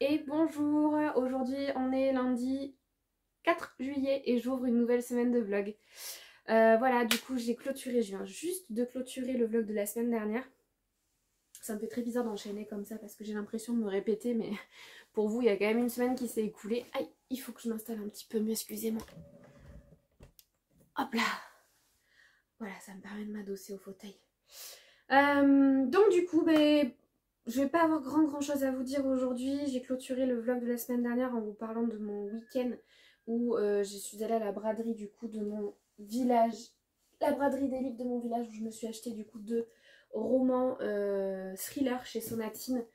et bonjour. Aujourd'hui on est lundi 4 juillet et j'ouvre une nouvelle semaine de vlog. Voilà, du coup j'ai clôturé, je viens juste de clôturer le vlog de la semaine dernière. Ça me fait très bizarre d'enchaîner comme ça parce que j'ai l'impression de me répéter, mais pour vous il y a quand même une semaine qui s'est écoulée. Aïe, il faut que je m'installe un petit peu mieux, excusez-moi. Hop là. Voilà, ça me permet de m'adosser au fauteuil. Donc du coup, je vais pas avoir grand chose à vous dire aujourd'hui. J'ai clôturé le vlog de la semaine dernière en vous parlant de mon week-end où je suis allée à la braderie du coup de mon village, la braderie des livres de mon village, où je me suis acheté du coup 2 romans thriller chez Sonatine.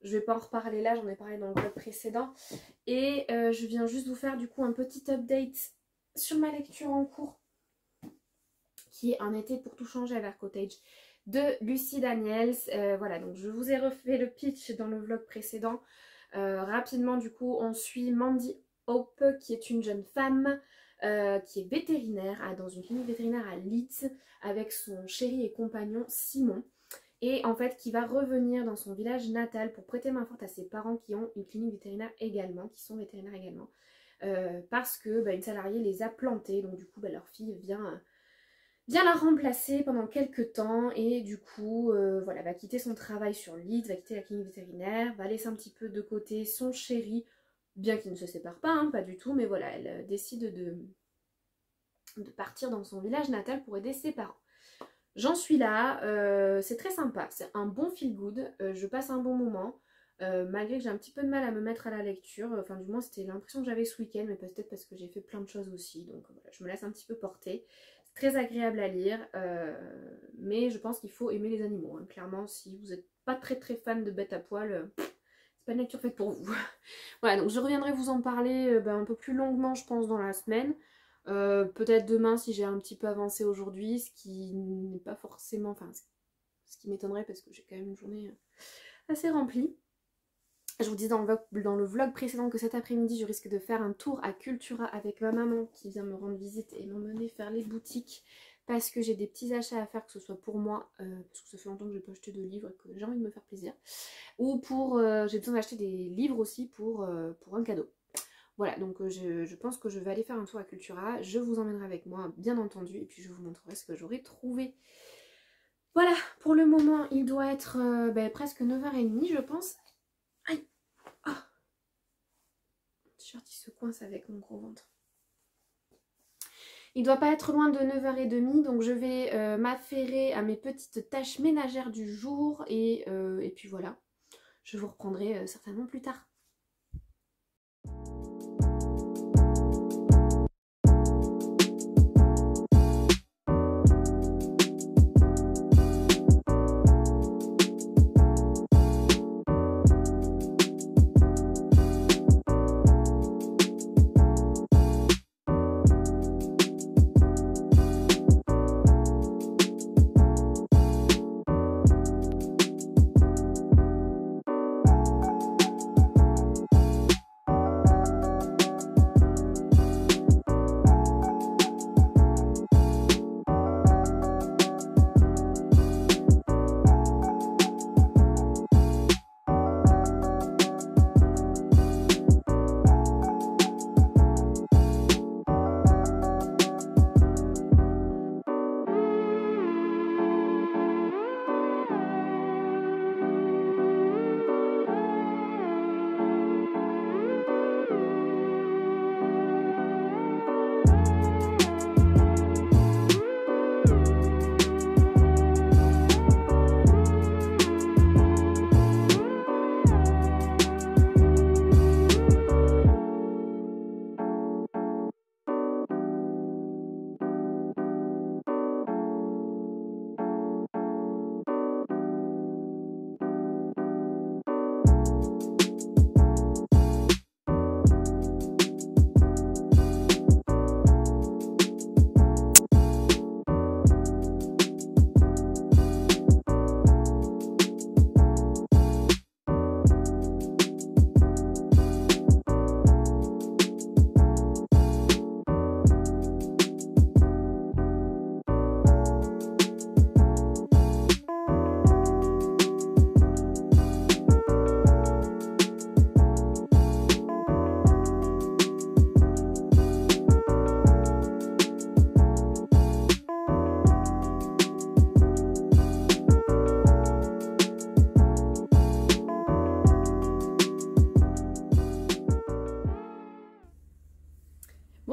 Je vais pas en reparler là, j'en ai parlé dans le vlog précédent. Et je viens juste vous faire du coup un petit update sur ma lecture en cours, qui est Un été pour tout changer à Vert Cottage de Lucie Daniels. Voilà, donc je vous ai refait le pitch dans le vlog précédent. Rapidement, du coup, on suit Mandy Hope, qui est une jeune femme qui est vétérinaire dans une clinique vétérinaire à Leeds avec son chéri et compagnon Simon. Et en fait, qui va revenir dans son village natal pour prêter main forte à ses parents qui ont une clinique vétérinaire également, qui sont vétérinaires également. Parce que une salariée les a plantés, donc du coup, leur fille vient la remplacer pendant quelques temps et du coup voilà, va quitter son travail sur Leeds, va quitter la clinique vétérinaire, va laisser un petit peu de côté son chéri, bien qu'ils ne se séparent pas, pas du tout, mais voilà, elle décide de partir dans son village natal pour aider ses parents. J'en suis là, c'est très sympa, c'est un bon feel good, je passe un bon moment, malgré que j'ai un petit peu de mal à me mettre à la lecture, enfin du moins c'était l'impression que j'avais ce week-end, mais peut-être parce que j'ai fait plein de choses aussi, donc voilà, je me laisse un petit peu porter. Très agréable à lire, mais je pense qu'il faut aimer les animaux. Clairement, si vous n'êtes pas très fan de bêtes à poil, c'est pas une lecture faite pour vous. Voilà, donc je reviendrai vous en parler un peu plus longuement, je pense, dans la semaine. Peut-être demain si j'ai un petit peu avancé aujourd'hui, ce qui n'est pas forcément... Enfin, ce qui m'étonnerait parce que j'ai quand même une journée assez remplie. Je vous dis dans le vlog précédent que cet après-midi, je risque de faire un tour à Cultura avec ma maman qui vient me rendre visite et m'emmener faire les boutiques parce que j'ai des petits achats à faire, que ce soit pour moi, parce que ça fait longtemps que je n'ai pas acheté de livres et que j'ai envie de me faire plaisir, ou pour... j'ai besoin d'acheter des livres aussi pour un cadeau. Voilà, donc je pense que je vais aller faire un tour à Cultura, je vous emmènerai avec moi, bien entendu, et puis je vous montrerai ce que j'aurai trouvé. Voilà, pour le moment, il doit être presque 9h30, je pense. Aïe! Ah! Mon t-shirt il se coince avec mon gros ventre. Il doit pas être loin de 9h30, donc je vais m'affairer à mes petites tâches ménagères du jour et puis voilà. Je vous reprendrai certainement plus tard.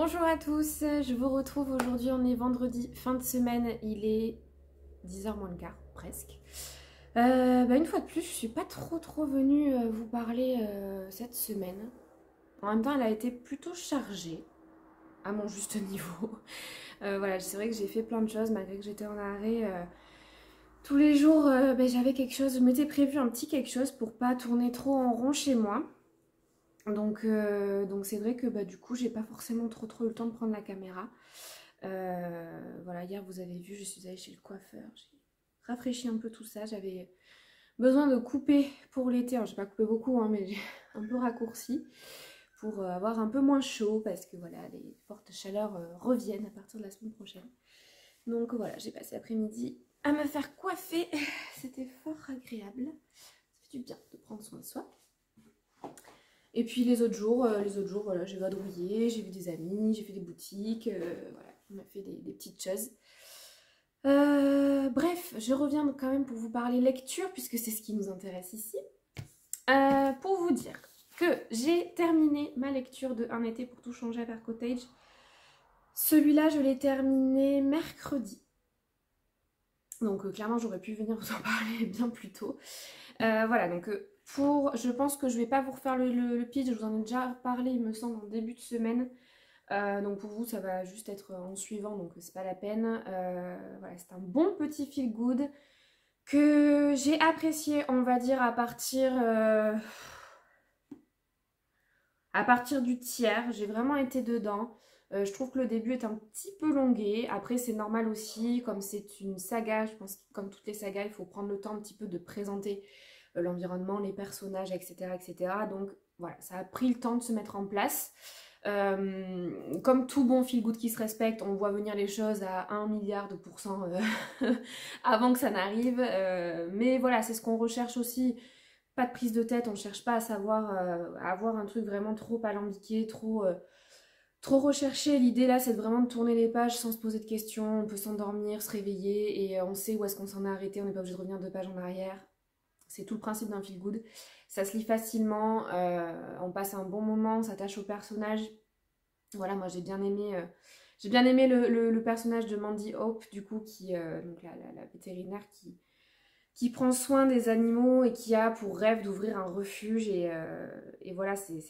Bonjour à tous, je vous retrouve aujourd'hui, on est vendredi, fin de semaine, il est 10h moins le quart, presque. Une fois de plus, je suis pas trop venue vous parler cette semaine. En même temps, elle a été plutôt chargée, à mon juste niveau. Voilà, c'est vrai que j'ai fait plein de choses, malgré que j'étais en arrêt. Tous les jours, j'avais quelque chose, je m'étais prévu un petit quelque chose pour pas tourner trop en rond chez moi. Donc c'est vrai que du coup j'ai pas forcément trop eu le temps de prendre la caméra. Voilà, hier vous avez vu, je suis allée chez le coiffeur, j'ai rafraîchi un peu tout ça, j'avais besoin de couper pour l'été, alors j'ai pas coupé beaucoup hein, mais j'ai un peu raccourci pour avoir un peu moins chaud parce que voilà, les fortes chaleurs reviennent à partir de la semaine prochaine. Donc voilà, j'ai passé l'après-midi à me faire coiffer, c'était fort agréable, ça fait du bien de prendre soin de soi. Et puis les autres jours, voilà, j'ai vadrouillé, j'ai vu des amis, j'ai fait des boutiques, voilà, on a fait des petites choses. Bref, je reviens quand même pour vous parler lecture, puisque c'est ce qui nous intéresse ici. Pour vous dire que j'ai terminé ma lecture de Un été pour tout changer à Ver Cottage. Celui-là, je l'ai terminé mercredi. Donc clairement, j'aurais pu venir vous en parler bien plus tôt. Voilà, donc... je pense que je vais pas vous refaire le pitch, je vous en ai déjà parlé il me semble en début de semaine. Donc pour vous ça va juste être en suivant, donc c'est pas la peine. Voilà, c'est un bon petit feel good que j'ai apprécié, on va dire, à partir du tiers. J'ai vraiment été dedans. Je trouve que le début est un petit peu longué. Après c'est normal aussi, comme c'est une saga, je pense que comme toutes les sagas, il faut prendre le temps un petit peu de présenter l'environnement, les personnages, etc. Donc voilà, ça a pris le temps de se mettre en place. Comme tout bon feel good qui se respecte, on voit venir les choses à 1 milliard de pourcents avant que ça n'arrive. Mais voilà, c'est ce qu'on recherche aussi. Pas de prise de tête, on ne cherche pas à savoir, à avoir un truc vraiment trop alambiqué, trop recherché. L'idée là, c'est vraiment de tourner les pages sans se poser de questions. On peut s'endormir, se réveiller et on sait où est-ce qu'on s'en est arrêté. On n'est pas obligé de revenir 2 pages en arrière. C'est tout le principe d'un feel good. Ça se lit facilement, on passe un bon moment, on s'attache au personnage. Voilà, moi j'ai bien aimé le personnage de Mandy Hope, du coup, donc la vétérinaire qui prend soin des animaux et qui a pour rêve d'ouvrir un refuge. Et voilà, c'est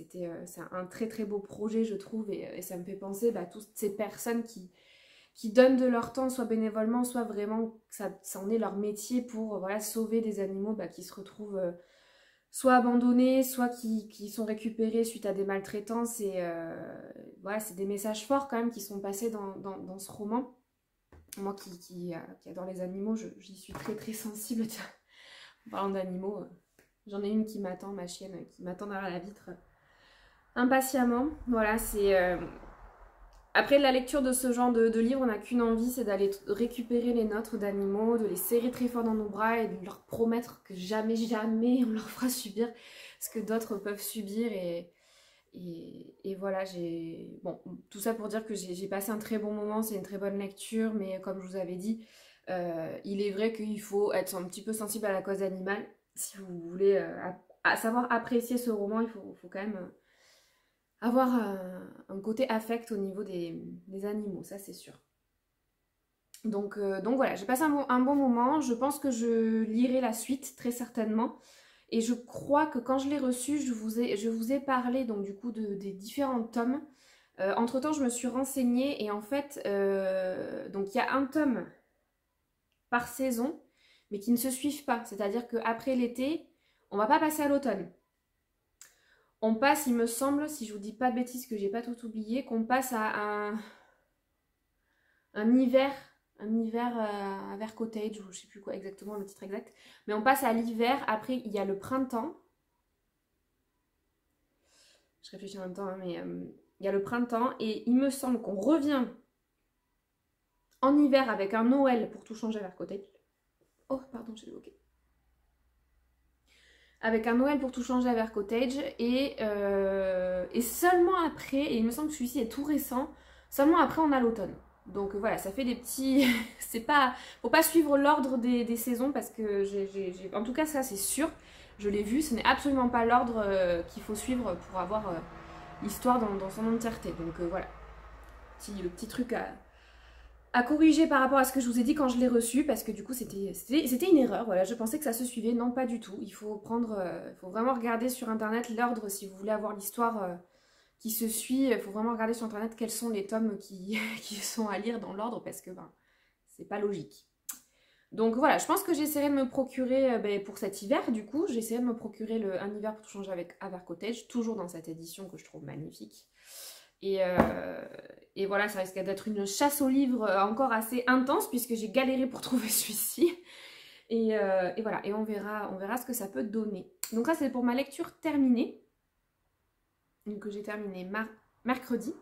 un très beau projet, je trouve, et ça me fait penser à toutes ces personnes qui donnent de leur temps, soit bénévolement, soit vraiment, ça en est leur métier pour voilà, sauver des animaux qui se retrouvent soit abandonnés, soit qui sont récupérés suite à des maltraitances. Et voilà, c'est des messages forts quand même qui sont passés dans ce roman. Moi qui adore les animaux, j'y suis très sensible. Tiens, en parlant d'animaux, j'en ai une qui m'attend, ma chienne, qui m'attend derrière la vitre impatiemment. Voilà, c'est... Après la lecture de ce genre de livre, on n'a qu'une envie, c'est d'aller récupérer les nôtres d'animaux, de les serrer très fort dans nos bras et de leur promettre que jamais on leur fera subir ce que d'autres peuvent subir. Et voilà, bon, tout ça pour dire que j'ai passé un très bon moment, c'est une très bonne lecture, mais comme je vous avais dit, il est vrai qu'il faut être un petit peu sensible à la cause animale. Si vous voulez savoir apprécier ce roman, il faut quand même... avoir un côté affect au niveau des animaux, ça c'est sûr. Donc voilà, j'ai passé un bon moment. Je pense que je lirai la suite très certainement. Et je crois que quand je l'ai reçu, je vous ai parlé donc du coup des différents tomes. Entre temps, je me suis renseignée et en fait, donc il y a un tome par saison, mais qui ne se suivent pas. C'est-à-dire qu'après l'été, on va pas passer à l'automne. On passe, il me semble, si je vous dis pas de bêtises, que j'ai pas tout oublié, qu'on passe à un hiver à Ver Cottage, ou je sais plus quoi exactement le titre exact, mais on passe à l'hiver. Après il y a le printemps. Je réfléchis en même temps, hein, mais il y a le printemps et il me semble qu'on revient en hiver avec un Noël pour tout changer à Ver Cottage. Oh pardon, j'ai bloqué. Avec un Noël pour tout changer à Ver Cottage et seulement après, et il me semble que celui-ci est tout récent, seulement après on a l'automne. Donc voilà, ça fait des petits... faut pas suivre l'ordre des saisons parce que en tout cas ça c'est sûr, je l'ai vu, ce n'est absolument pas l'ordre qu'il faut suivre pour avoir l'histoire dans son entièreté. Donc voilà. le petit truc à corriger par rapport à ce que je vous ai dit quand je l'ai reçu, parce que du coup c'était une erreur, voilà, je pensais que ça se suivait, non pas du tout. Il faut faut vraiment regarder sur internet l'ordre si vous voulez avoir l'histoire qui se suit, il faut vraiment regarder sur internet quels sont les tomes qui sont à lire dans l'ordre, parce que ben, c'est pas logique. Donc voilà, je pense que j'essaierai de me procurer, pour cet hiver du coup, j'essaierai de me procurer Un hiver pour tout changer avec Avar Cottage, toujours dans cette édition que je trouve magnifique. Et voilà, ça risque d'être une chasse aux livres encore assez intense, puisque j'ai galéré pour trouver celui-ci. Et voilà, et on verra ce que ça peut donner. Donc ça c'est pour ma lecture terminée, donc que j'ai terminée mercredi.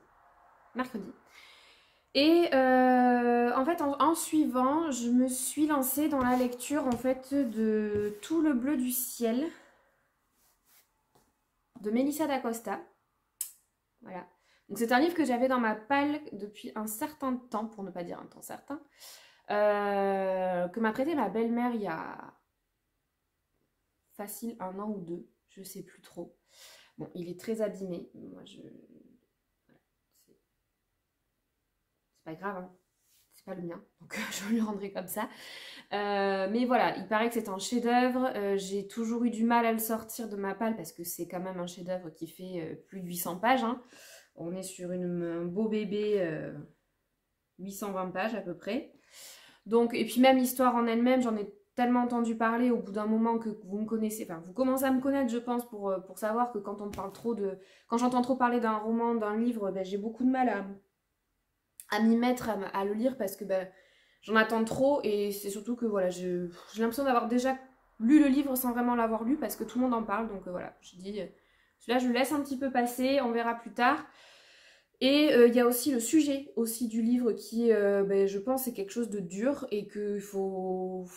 Et en fait, en suivant, je me suis lancée dans la lecture en fait de Tout le bleu du ciel de Melissa d'Acosta. Voilà. Donc c'est un livre que j'avais dans ma palle depuis un certain temps, pour ne pas dire un temps certain, que m'a prêté ma belle-mère il y a facile 1 an ou 2, je sais plus trop. Bon, il est très abîmé. Moi, c'est pas grave, hein. C'est pas le mien, donc je lui rendrai comme ça. Mais voilà, il paraît que c'est un chef-d'œuvre. J'ai toujours eu du mal à le sortir de ma palle parce que c'est quand même un chef-d'œuvre qui fait plus de 800 pages. Hein. On est sur un beau bébé 820 pages à peu près. Donc, et puis même l'histoire en elle-même, j'en ai tellement entendu parler au bout d'un moment que vous me connaissez, enfin vous commencez à me connaître je pense pour savoir que quand on parle trop de... Quand j'entends trop parler d'un roman, d'un livre, ben, j'ai beaucoup de mal à m'y mettre, à le lire parce que ben, j'en attends trop et c'est surtout que voilà, j'ai l'impression d'avoir déjà lu le livre sans vraiment l'avoir lu parce que tout le monde en parle. Donc voilà, je dis, celui-là je le laisse un petit peu passer, on verra plus tard. Et il y a aussi le sujet aussi du livre qui, ben, je pense, est quelque chose de dur et qu'il faut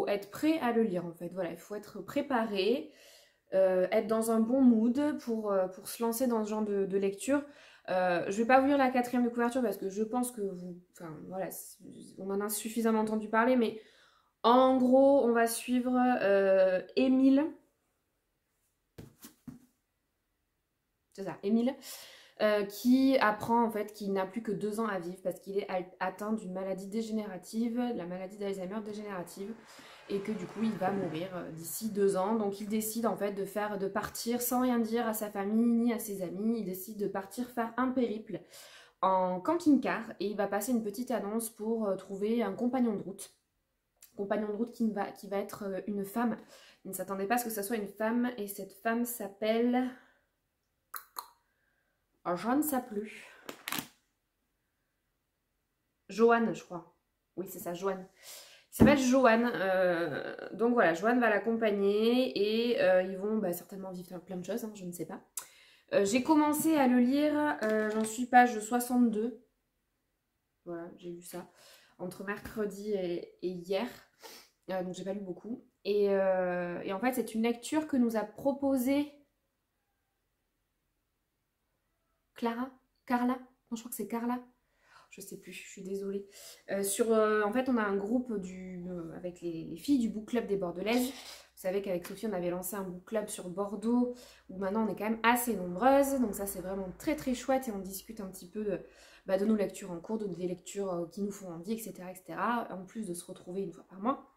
être prêt à le lire en fait. Voilà, il faut être préparé, être dans un bon mood pour se lancer dans ce genre de lecture. Je vais pas vous lire la 4e de couverture parce que je pense que enfin voilà, on en a suffisamment entendu parler, mais en gros, on va suivre Émile. C'est ça, Émile. Qui apprend en fait qu'il n'a plus que 2 ans à vivre parce qu'il est atteint d'une maladie dégénérative, la maladie d'Alzheimer dégénérative, et que du coup il va mourir d'ici 2 ans. Donc il décide en fait de partir sans rien dire à sa famille ni à ses amis. Il décide de partir faire un périple en camping-car et il va passer une petite annonce pour trouver un compagnon de route. Compagnon de route qui va être une femme. Il ne s'attendait pas à ce que ce soit une femme et cette femme s'appelle... Alors, je ne sais plus. Joanne, je crois. Oui, c'est ça, Joanne. Il s'appelle Joanne. Donc voilà, Joanne va l'accompagner et ils vont certainement vivre plein de choses, hein, je ne sais pas. J'ai commencé à le lire, j'en suis page 62. Voilà, j'ai lu ça entre mercredi et hier. Donc j'ai pas lu beaucoup. Et en fait, c'est une lecture que nous a proposée Carla? Non, je crois que c'est Carla. Je sais plus, je suis désolée. En fait, on a un groupe avec les filles du book club des Bordelaises. Vous savez qu'avec Sophie, on avait lancé un book club sur Bordeaux, où maintenant on est quand même assez nombreuses. Donc ça, c'est vraiment très très chouette et on discute un petit peu de nos lectures en cours, des lectures qui nous font envie, etc., etc. En plus de se retrouver une fois par mois.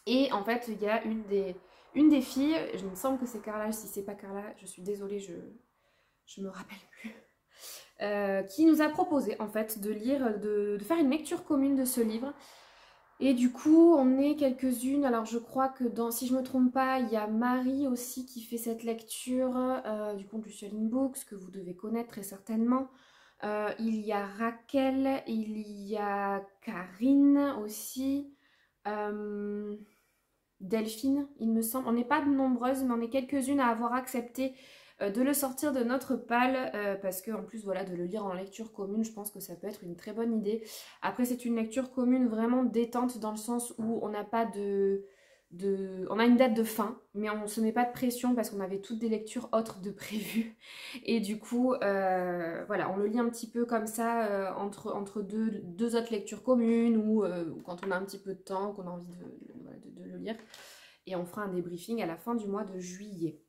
Et en fait, il y a une des filles, je me semble que c'est Carla, si c'est pas Carla, je suis désolée, je me rappelle plus. Qui nous a proposé en fait de lire, de faire une lecture commune de ce livre. Et du coup, on est quelques-unes. Alors je crois que si je me trompe pas, il y a Marie aussi qui fait cette lecture du compte Lucialine Books, que vous devez connaître très certainement. Il y a Raquel, il y a Karine aussi. Delphine, il me semble. On n'est pas nombreuses, mais on est quelques-unes à avoir accepté de le sortir de notre palle parce que en plus voilà, de le lire en lecture commune, je pense que ça peut être une très bonne idée. Après, c'est une lecture commune vraiment détente dans le sens où on n'a pas on a une date de fin, mais on ne se met pas de pression parce qu'on avait toutes des lectures autres de prévues. Et du coup, voilà, on le lit un petit peu comme ça entre deux autres lectures communes ou quand on a un petit peu de temps, qu'on a envie de le lire. Et on fera un débriefing à la fin du mois de juillet.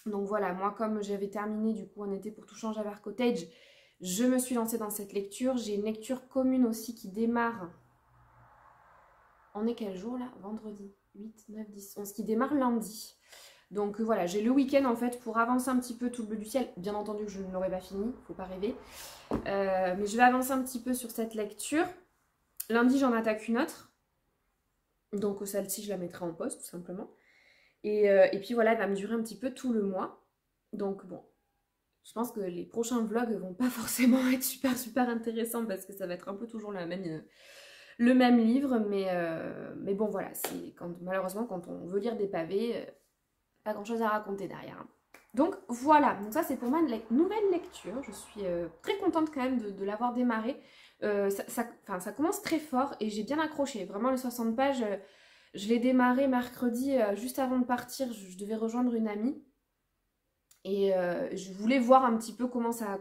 Donc voilà, moi comme j'avais terminé du coup en été pour tout changer à Avar Cottage, Je me suis lancée dans cette lecture. J'ai une lecture commune aussi qui démarre. On est quel jour là? Vendredi 8, 9, 10, 11, qui démarre lundi. Donc voilà, j'ai le week-end en fait pour avancer un petit peu tout le bleu du ciel. Bien entendu que je ne l'aurai pas fini, faut pas rêver. Mais je vais avancer un petit peu sur cette lecture. Lundi, j'en attaque une autre. Donc celle-ci, je la mettrai en pause tout simplement. Et puis voilà, elle va me durer un petit peu tout le mois. Donc bon, je pense que les prochains vlogs vont pas forcément être super intéressants parce que ça va être un peu toujours le même livre. Mais bon voilà, malheureusement quand on veut lire des pavés, pas grand chose à raconter derrière. Hein. Donc voilà, donc ça c'est pour ma nouvelle lecture. Je suis très contente quand même de l'avoir démarré. Ça commence très fort et j'ai bien accroché. Vraiment les 60 pages, je l'ai démarré mercredi juste avant de partir. Je devais rejoindre une amie. Et je voulais voir un petit peu comment ça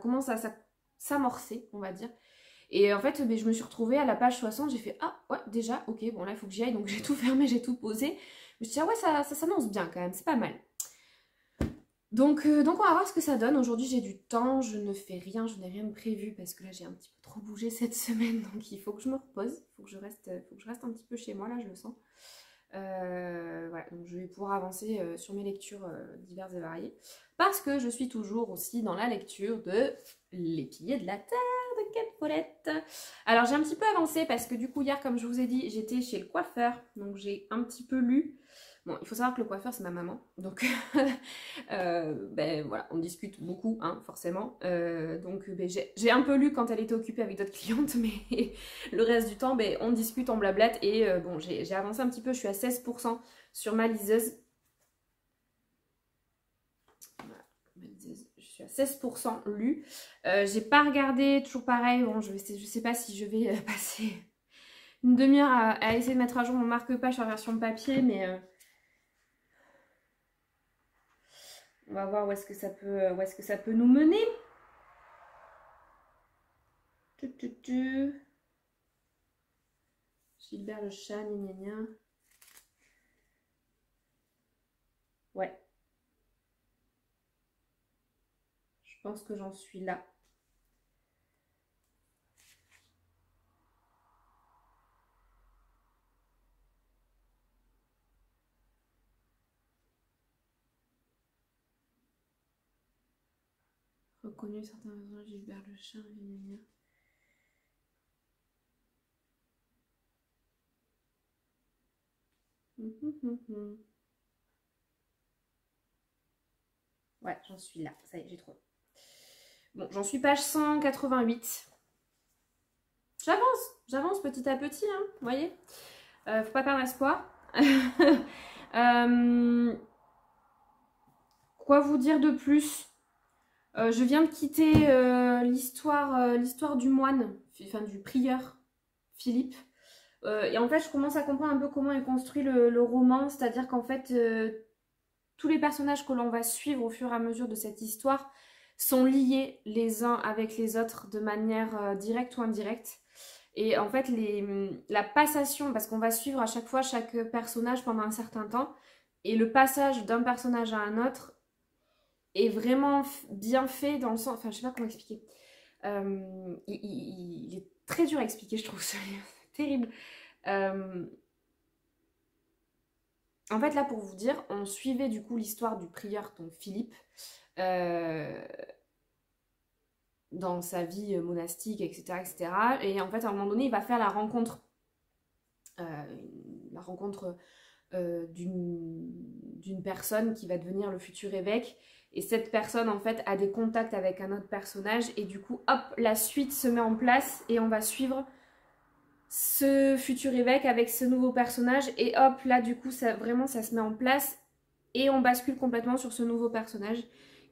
s'amorcer, on va dire. Et en fait, je me suis retrouvée à la page 60. J'ai fait, ah ouais, déjà, ok, bon là il faut que j'y aille. Donc j'ai tout fermé, j'ai tout posé. Je me suis dit, ah ouais, ça s'annonce bien quand même, c'est pas mal. Donc on va voir ce que ça donne. Aujourd'hui j'ai du temps, je ne fais rien, je n'ai rien de prévu parce que là j'ai un petit peu trop bougé cette semaine. Donc il faut que je me repose, il faut que je reste un petit peu chez moi, là je le sens. Voilà, donc je vais pouvoir avancer sur mes lectures diverses et variées. Parce que je suis toujours aussi dans la lecture de Les Piliers de la Terre de Kate Follett. Alors j'ai un petit peu avancé parce que du coup hier, comme je vous ai dit, j'étais chez le coiffeur. Donc j'ai un petit peu lu. Bon, il faut savoir que le coiffeur, c'est ma maman. Donc, voilà, on discute beaucoup, hein, forcément. Donc, j'ai un peu lu quand elle était occupée avec d'autres clientes, mais le reste du temps, on discute, on blablate. Et bon, j'ai avancé un petit peu, je suis à 16% sur ma liseuse. Je suis à 16% lu. J'ai pas regardé, toujours pareil. Bon, je sais pas si je vais passer une demi-heure à essayer de mettre à jour mon marque-page en version papier, mais... on va voir où est-ce que ça peut nous mener. Gilbert le chat, gna gna. Ouais. Je pense que j'en suis là. Reconnu certains personnages, Gilbert le chat, gna gna. Ouais, j'en suis là. Ça y est, j'ai trouvé. Bon, j'en suis page 188. J'avance petit à petit, hein, vous voyez. Faut pas perdre espoir. Quoi vous dire de plus? Je viens de quitter l'histoire du moine, enfin du prieur Philippe. Et en fait, je commence à comprendre un peu comment est construit le roman. C'est-à-dire qu'en fait, tous les personnages que l'on va suivre au fur et à mesure de cette histoire sont liés les uns avec les autres de manière directe ou indirecte. Et en fait, la passation, parce qu'on va suivre à chaque fois chaque personnage pendant un certain temps, et le passage d'un personnage à un autre est vraiment bien fait dans le sens... Enfin, je sais pas comment expliquer. Il est très dur à expliquer, je trouve, ce livre. C'est terrible. En fait, là, pour vous dire, on suivait du coup l'histoire du prieur, donc Philippe, dans sa vie monastique, etc., etc. Et en fait, à un moment donné, il va faire la rencontre d'une personne qui va devenir le futur évêque. Et cette personne, en fait, a des contacts avec un autre personnage. Et du coup, hop, la suite se met en place et on va suivre ce futur évêque avec ce nouveau personnage. Et hop, là, du coup, ça se met en place. Et on bascule complètement sur ce nouveau personnage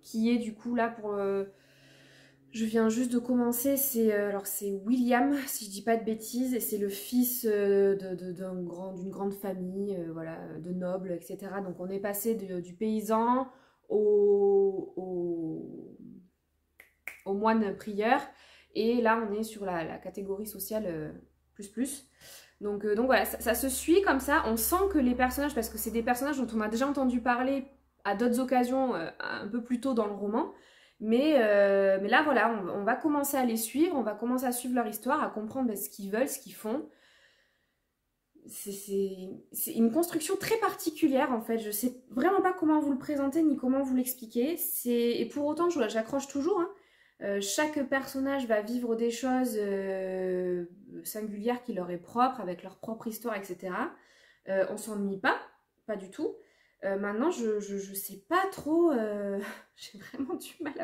qui est, du coup, là, pour... je viens juste de commencer. Alors, c'est William, si je dis pas de bêtises. Et c'est le fils d'une grande famille, voilà, de nobles, etc. Donc, on est passé du paysan au moine prieur, et là on est sur la catégorie sociale plus. Donc voilà, ça se suit comme ça. On sent que les personnages, parce que c'est des personnages dont on a déjà entendu parler à d'autres occasions un peu plus tôt dans le roman, Mais là, voilà, on va commencer à les suivre, on va commencer à suivre leur histoire, à comprendre ce qu'ils veulent, ce qu'ils font. C'est une construction très particulière, en fait. Je sais vraiment pas comment vous le présenter, ni comment vous l'expliquer. Et pour autant, j'accroche toujours, hein. Chaque personnage va vivre des choses singulières qui leur est propre, avec leur propre histoire, etc. On s'ennuie pas du tout. Maintenant, je sais pas trop, j'ai vraiment du mal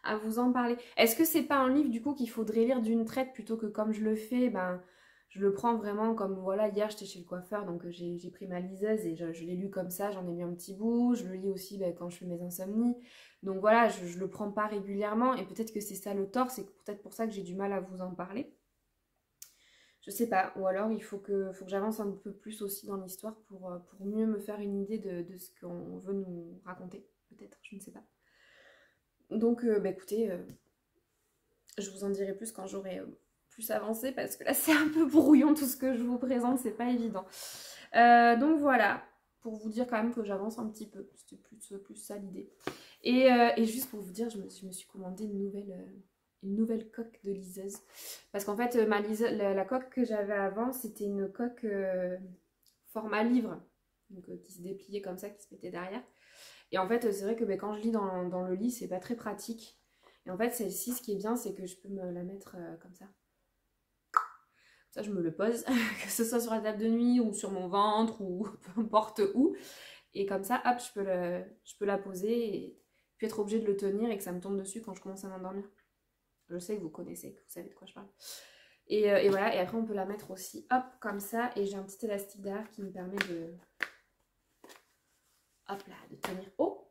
à vous en parler. Est-ce que c'est pas un livre du coup qu'il faudrait lire d'une traite plutôt que comme je le fais, ben je le prends vraiment comme, voilà, hier j'étais chez le coiffeur, donc j'ai pris ma liseuse et je l'ai lu comme ça, j'en ai lu un petit bout, je le lis aussi ben, quand je fais mes insomnies. Donc voilà, je le prends pas régulièrement et peut-être que c'est ça le tort, c'est peut-être pour ça que j'ai du mal à vous en parler. Je sais pas, ou alors il faut que j'avance un peu plus aussi dans l'histoire pour mieux me faire une idée de ce qu'on veut nous raconter, peut-être, je ne sais pas. Donc bah écoutez, je vous en dirai plus quand j'aurai plus avancé, parce que là c'est un peu brouillon tout ce que je vous présente, c'est pas évident. Donc voilà, pour vous dire quand même que j'avance un petit peu, c'était plus ça l'idée. Et juste pour vous dire, je me suis commandé une nouvelle coque de liseuse. Parce qu'en fait, la coque que j'avais avant, c'était une coque format livre. Donc qui se dépliait comme ça, qui se mettait derrière. Et en fait, c'est vrai que quand je lis dans le lit, c'est pas très pratique. Et en fait, celle-ci, ce qui est bien, c'est que je peux me la mettre comme ça. Ça, je me le pose, que ce soit sur la table de nuit ou sur mon ventre ou peu importe où. Et comme ça, hop, je peux la poser et puis être obligée de le tenir et que ça me tombe dessus quand je commence à m'endormir. Je sais que vous connaissez, que vous savez de quoi je parle. Et voilà, et après on peut la mettre aussi, hop, comme ça. Et j'ai un petit élastique derrière qui me permet de... Hop là, de tenir haut.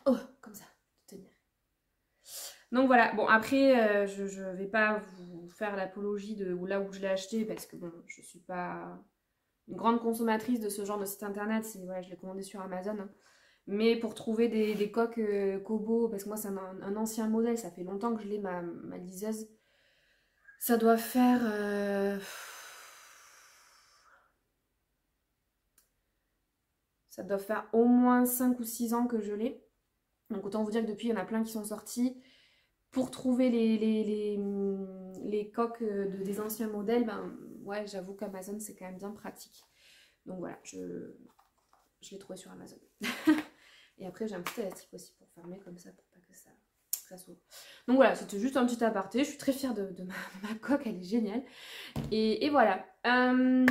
Oh, comme ça, de tenir. Donc voilà, bon après, je vais pas vous faire l'apologie de là où je l'ai acheté parce que bon, je suis pas une grande consommatrice de ce genre de site internet. Voilà, je l'ai commandé sur Amazon, hein. Mais pour trouver des coques Kobo, parce que moi c'est un ancien modèle, ça fait longtemps que je l'ai, ma liseuse. Ça doit faire... Ça doit faire au moins 5 ou 6 ans que je l'ai. Donc autant vous dire que depuis, il y en a plein qui sont sortis. Pour trouver les coques des anciens modèles, ben ouais, j'avoue qu'Amazon c'est quand même bien pratique. Donc voilà, je l'ai trouvé sur Amazon. Et après j'ai un petit élastique aussi pour fermer comme ça, pour pas que ça s'ouvre. Donc voilà, c'était juste un petit aparté. Je suis très fière de ma coque, elle est géniale. Et voilà. Mais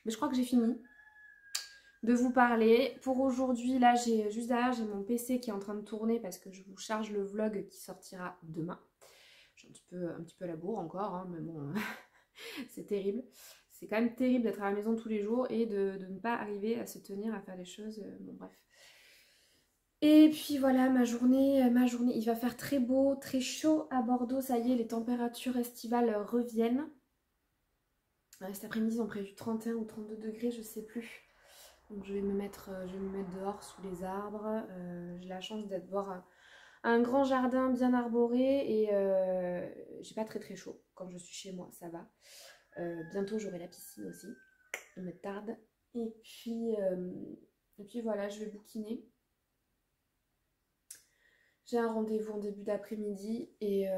je crois que j'ai fini de vous parler. Pour aujourd'hui, là, juste derrière, j'ai mon PC qui est en train de tourner parce que je vous charge le vlog qui sortira demain. J'ai un petit peu la bourre encore, hein, mais bon, c'est terrible. C'est quand même terrible d'être à la maison tous les jours et de ne pas arriver à se tenir à faire des choses. Bon, bref. Et puis voilà, ma journée, il va faire très beau, très chaud à Bordeaux. Ça y est, les températures estivales reviennent. Cet après-midi, ils ont prévu 31 ou 32 degrés, je sais plus. Donc je vais me mettre dehors sous les arbres. J'ai la chance d'avoir un grand jardin bien arboré et j'ai pas très chaud quand je suis chez moi, ça va. Bientôt j'aurai la piscine aussi, il me tarde. Et puis voilà, je vais bouquiner. J'ai un rendez-vous en début d'après-midi et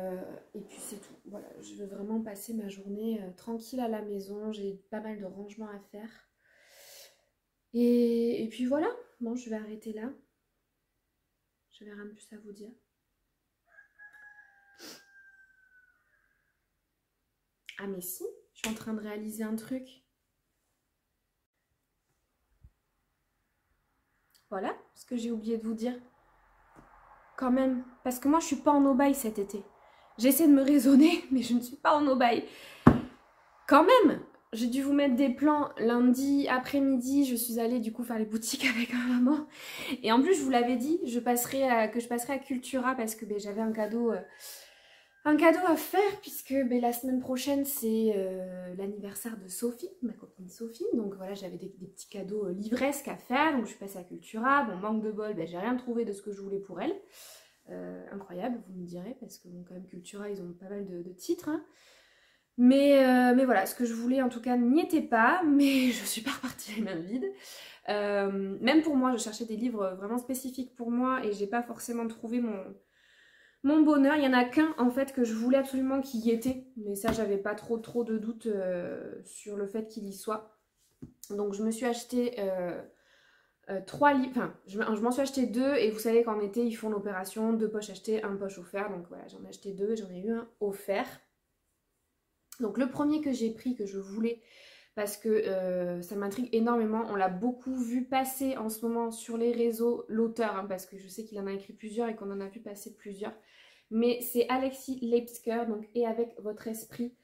puis c'est tout. Voilà, je vais vraiment passer ma journée tranquille à la maison. J'ai pas mal de rangements à faire. Et puis voilà, bon, je vais arrêter là. Je n'ai rien de plus à vous dire. Ah mais si, je suis en train de réaliser un truc. Voilà ce que j'ai oublié de vous dire. Quand même, parce que moi je suis pas en aubaï cet été. J'essaie de me raisonner, mais je ne suis pas en aubaï. Quand même, j'ai dû vous mettre des plans lundi après-midi. Je suis allée du coup faire les boutiques avec ma maman. Et en plus, je vous l'avais dit, que je passerai à Cultura parce que j'avais un cadeau à faire puisque la semaine prochaine c'est l'anniversaire de Sophie, ma copine Sophie. Donc voilà, j'avais des petits cadeaux livresques à faire. Donc je suis passée à Cultura. Bon, manque de bol, j'ai rien trouvé de ce que je voulais pour elle. Incroyable, vous me direz, parce que bon, quand même Cultura, ils ont pas mal de titres, hein. Mais voilà, ce que je voulais en tout cas n'y était pas, mais je suis pas repartie les mains vides. Même pour moi, je cherchais des livres vraiment spécifiques pour moi et j'ai pas forcément trouvé mon bonheur. Il y en a qu'un en fait que je voulais absolument qu'il y était, mais ça j'avais pas trop de doutes sur le fait qu'il y soit. Donc je me suis acheté 3 livres, enfin je m'en suis acheté 2 et vous savez qu'en été ils font l'opération 2 poches achetées, 1 poche offert. Donc voilà, j'en ai acheté 2 et j'en ai eu un offert. Donc le premier que j'ai pris, que je voulais, parce que ça m'intrigue énormément, on l'a beaucoup vu passer en ce moment sur les réseaux, l'auteur, hein, parce que je sais qu'il en a écrit plusieurs et qu'on en a vu passer plusieurs. Mais c'est Alexis Leipzger, donc Et avec votre esprit,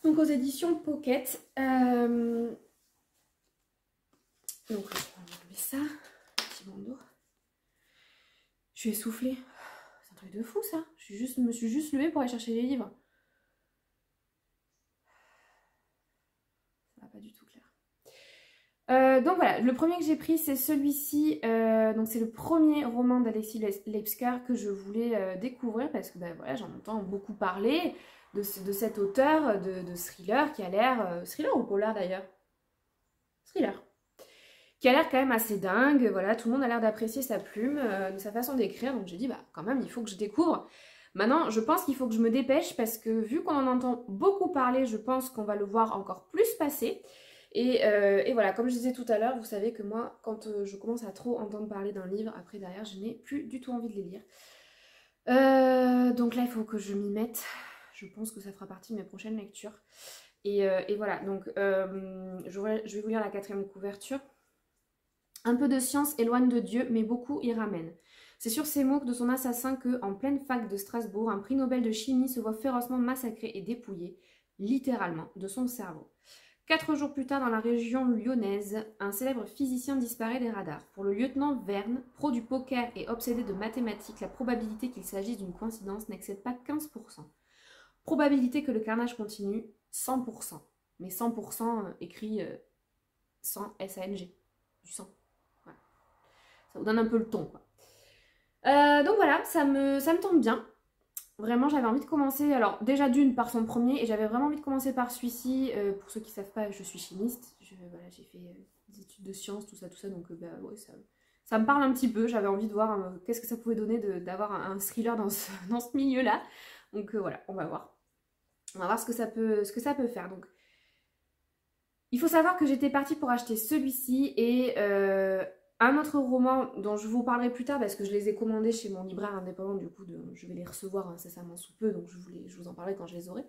donc aux éditions Pocket. Donc je vais enlever ça, petit bandeau. Je suis essoufflée, c'est un truc de fou ça. Je me suis juste levée pour aller chercher les livres. Ça va pas du tout clair. Donc voilà, le premier que j'ai pris c'est celui-ci, donc c'est le premier roman d'Alexis Leipzger que je voulais découvrir parce que ben, voilà, j'en entends beaucoup parler de cet auteur de thriller qui a l'air, thriller ou polar d'ailleurs, thriller, qui a l'air quand même assez dingue, voilà, tout le monde a l'air d'apprécier sa plume, de sa façon d'écrire, donc j'ai dit bah quand même il faut que je découvre. Maintenant je pense qu'il faut que je me dépêche parce que vu qu'on en entend beaucoup parler, je pense qu'on va le voir encore plus passer. Et voilà, comme je disais tout à l'heure, vous savez que moi, quand je commence à trop entendre parler d'un livre, après derrière, je n'ai plus du tout envie de les lire. Donc là, il faut que je m'y mette. Je pense que ça fera partie de mes prochaines lectures. Et voilà, donc je vais vous lire la 4e couverture. Un peu de science éloigne de Dieu, mais beaucoup y ramène. C'est sur ces mots de son assassin que, en pleine fac de Strasbourg, un prix Nobel de chimie se voit férocement massacré et dépouillé, littéralement, de son cerveau. 4 jours plus tard, dans la région lyonnaise, un célèbre physicien disparaît des radars. Pour le lieutenant Verne, pro du poker et obsédé de mathématiques, la probabilité qu'il s'agisse d'une coïncidence n'excède pas 15%. Probabilité que le carnage continue, 100%. Mais 100% écrit sans S-A-N-G, du sang. Voilà. Ça vous donne un peu le ton, quoi. Donc voilà, ça me tombe bien. Vraiment, j'avais envie de commencer, alors déjà d'une par son premier, et j'avais vraiment envie de commencer par celui-ci. Pour ceux qui ne savent pas, je suis chimiste, voilà, j'ai fait des études de sciences, tout ça, donc bah, ouais, ça me parle un petit peu. J'avais envie de voir qu'est-ce que ça pouvait donner d'avoir un thriller dans ce milieu-là. Donc voilà, on va voir. On va voir ce que ça peut faire. Donc, il faut savoir que j'étais partie pour acheter celui-ci et un autre roman dont je vous parlerai plus tard parce que je les ai commandés chez mon libraire indépendant, du coup je vais les recevoir incessamment sous peu, donc je vous en parlerai quand je les aurai.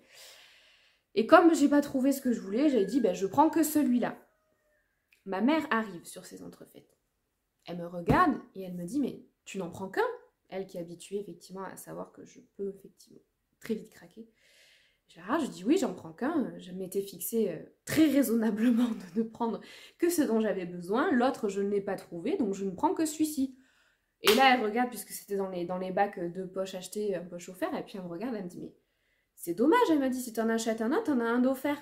Et comme j'ai pas trouvé ce que je voulais, j'ai dit ben, je prends que celui-là. Ma mère arrive sur ces entrefaites. Elle me regarde et elle me dit mais tu n'en prends qu'un? Elle qui est habituée effectivement à savoir que je peux effectivement très vite craquer. Je dis oui, j'en prends qu'un. Je m'étais fixée très raisonnablement de ne prendre que ce dont j'avais besoin. L'autre, je ne l'ai pas trouvé, donc je ne prends que celui-ci. Et là, elle regarde, puisque c'était dans les bacs de poches achetées, un poche offert, et puis elle me regarde, elle me dit, mais c'est dommage, elle m'a dit, si tu en achètes un autre, t'en as un d'offert.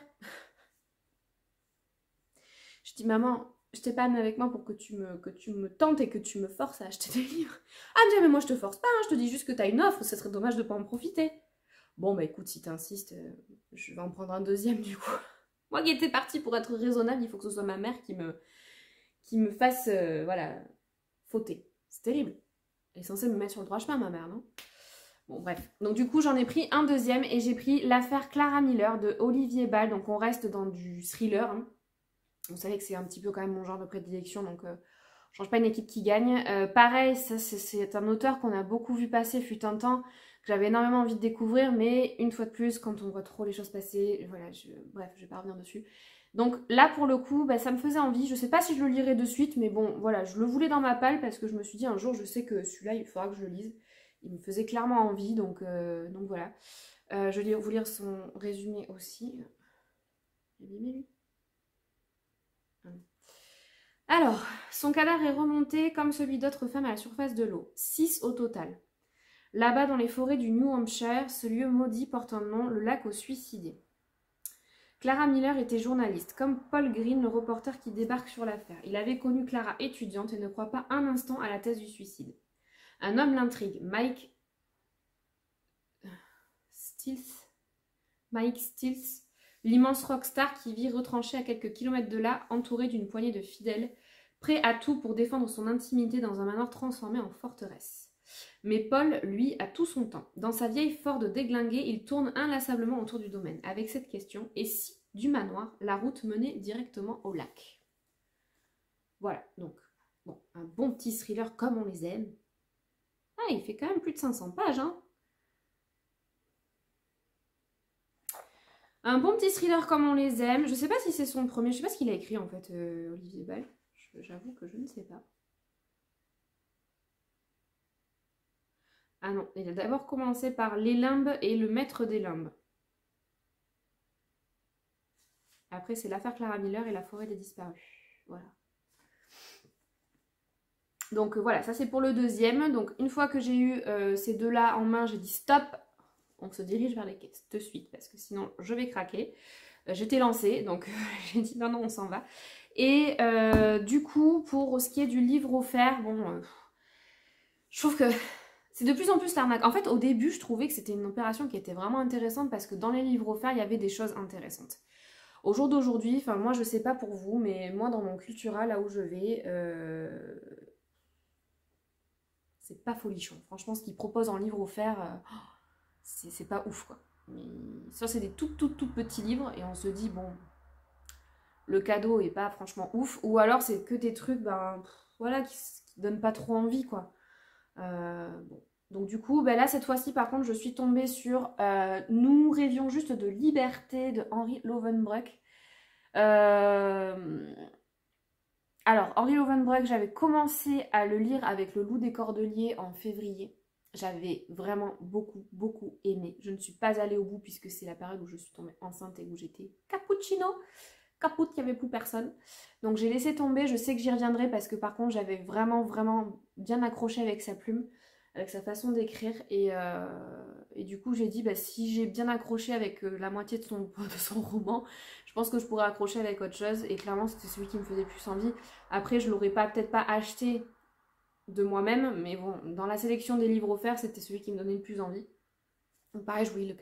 Je dis, maman, je t'ai pas amené avec moi pour que tu me tentes et que tu me forces à acheter des livres. Ah, elle me dit, mais moi je te force pas, hein, je te dis juste que t'as une offre, ce serait dommage de pas en profiter. Bon, bah écoute, si t'insistes, je vais en prendre un deuxième du coup. Moi qui étais partie pour être raisonnable, il faut que ce soit ma mère qui me fasse, voilà, fauter. C'est terrible. Elle est censée me mettre sur le droit chemin, ma mère, non? Bon, bref. Donc du coup, j'en ai pris un deuxième et j'ai pris L'affaire Clara Miller de Olivier Ball. Donc on reste dans du thriller. Hein. Vous savez que c'est un petit peu quand même mon genre de prédilection, donc je change pas une équipe qui gagne. Pareil, ça c'est un auteur qu'on a beaucoup vu passer, fut un temps, que j'avais énormément envie de découvrir, mais une fois de plus, quand on voit trop les choses passer, voilà, bref, je vais pas revenir dessus. Donc là, pour le coup, bah, ça me faisait envie. Je sais pas si je le lirai de suite, mais bon, voilà, je le voulais dans ma palle parce que je me suis dit un jour, je sais que celui-là, il faudra que je le lise. Il me faisait clairement envie, donc voilà. Je vais vous lire son résumé aussi. J'ai abîmé lui. Alors, son cadavre est remonté comme celui d'autres femmes à la surface de l'eau. 6 au total. Là-bas, dans les forêts du New Hampshire, ce lieu maudit porte un nom, le lac aux suicidés. Clara Miller était journaliste, comme Paul Green, le reporter qui débarque sur l'affaire. Il avait connu Clara étudiante et ne croit pas un instant à la thèse du suicide. Un homme l'intrigue, Mike Stills, l'immense rockstar qui vit retranché à quelques kilomètres de là, entouré d'une poignée de fidèles, prêt à tout pour défendre son intimité dans un manoir transformé en forteresse. Mais Paul, lui, a tout son temps. Dans sa vieille Ford déglinguée, il tourne inlassablement autour du domaine, avec cette question, et si, du manoir, la route menait directement au lac? Voilà, donc, bon, un bon petit thriller comme on les aime. Ah, il fait quand même plus de 500 pages, hein. Un bon petit thriller comme on les aime. Je sais pas si c'est son premier, je sais pas ce qu'il a écrit en fait, Olivier Ball. J'avoue que je ne sais pas. Ah non, il a d'abord commencé par Les Limbes et Le Maître des Limbes. Après, c'est L'affaire Clara Miller et La forêt des disparus. Voilà. Donc voilà, ça c'est pour le deuxième. Donc une fois que j'ai eu ces deux-là en main, j'ai dit stop. On se dirige vers les caisses de suite parce que sinon je vais craquer. J'étais lancée, donc j'ai dit non, on s'en va. Et du coup, pour ce qui est du livre offert, bon, je trouve que c'est de plus en plus l'arnaque. En fait, au début, je trouvais que c'était une opération qui était vraiment intéressante parce que dans les livres offerts, il y avait des choses intéressantes. Au jour d'aujourd'hui, enfin moi je sais pas pour vous, mais moi dans mon Cultura, là où je vais, c'est pas folichon. Franchement, ce qu'ils proposent en livre offert, c'est pas ouf quoi. Mais ça c'est des tout petits livres et on se dit bon, le cadeau est pas franchement ouf, ou alors c'est que des trucs ben voilà qui donnent pas trop envie quoi. Bon. Donc du coup ben là cette fois-ci par contre je suis tombée sur Nous rêvions juste de liberté de Henri Lovenbroek. Alors Henri Lovenbroek, j'avais commencé à le lire avec Le Loup des Cordeliers en février. J'avais vraiment beaucoup aimé. Je ne suis pas allée au bout puisque c'est la période où je suis tombée enceinte et où j'étais cappuccino. Capote, il n'y avait plus personne. Donc j'ai laissé tomber, je sais que j'y reviendrai parce que par contre j'avais vraiment bien accroché avec sa plume, avec sa façon d'écrire. Et du coup j'ai dit, bah, si j'ai bien accroché avec la moitié de son roman, je pense que je pourrais accrocher avec autre chose. Et clairement c'était celui qui me faisait plus envie. Après je l'aurais peut-être pas acheté de moi-même, mais bon, dans la sélection des livres offerts, c'était celui qui me donnait le plus envie. Donc pareil, je voulais la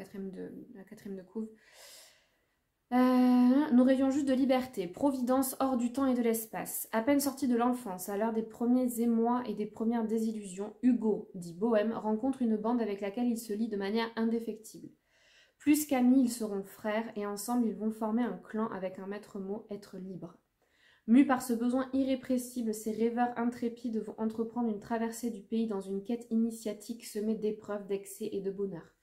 quatrième de couve. Nous rêvions juste de liberté, providence hors du temps et de l'espace. À peine sorti de l'enfance, à l'heure des premiers émois et des premières désillusions, Hugo, dit Bohème, rencontre une bande avec laquelle il se lie de manière indéfectible. Plus qu'amis, ils seront frères et ensemble ils vont former un clan avec un maître mot, être libre. Mus par ce besoin irrépressible, ces rêveurs intrépides vont entreprendre une traversée du pays dans une quête initiatique semée d'épreuves, d'excès et de bonheur.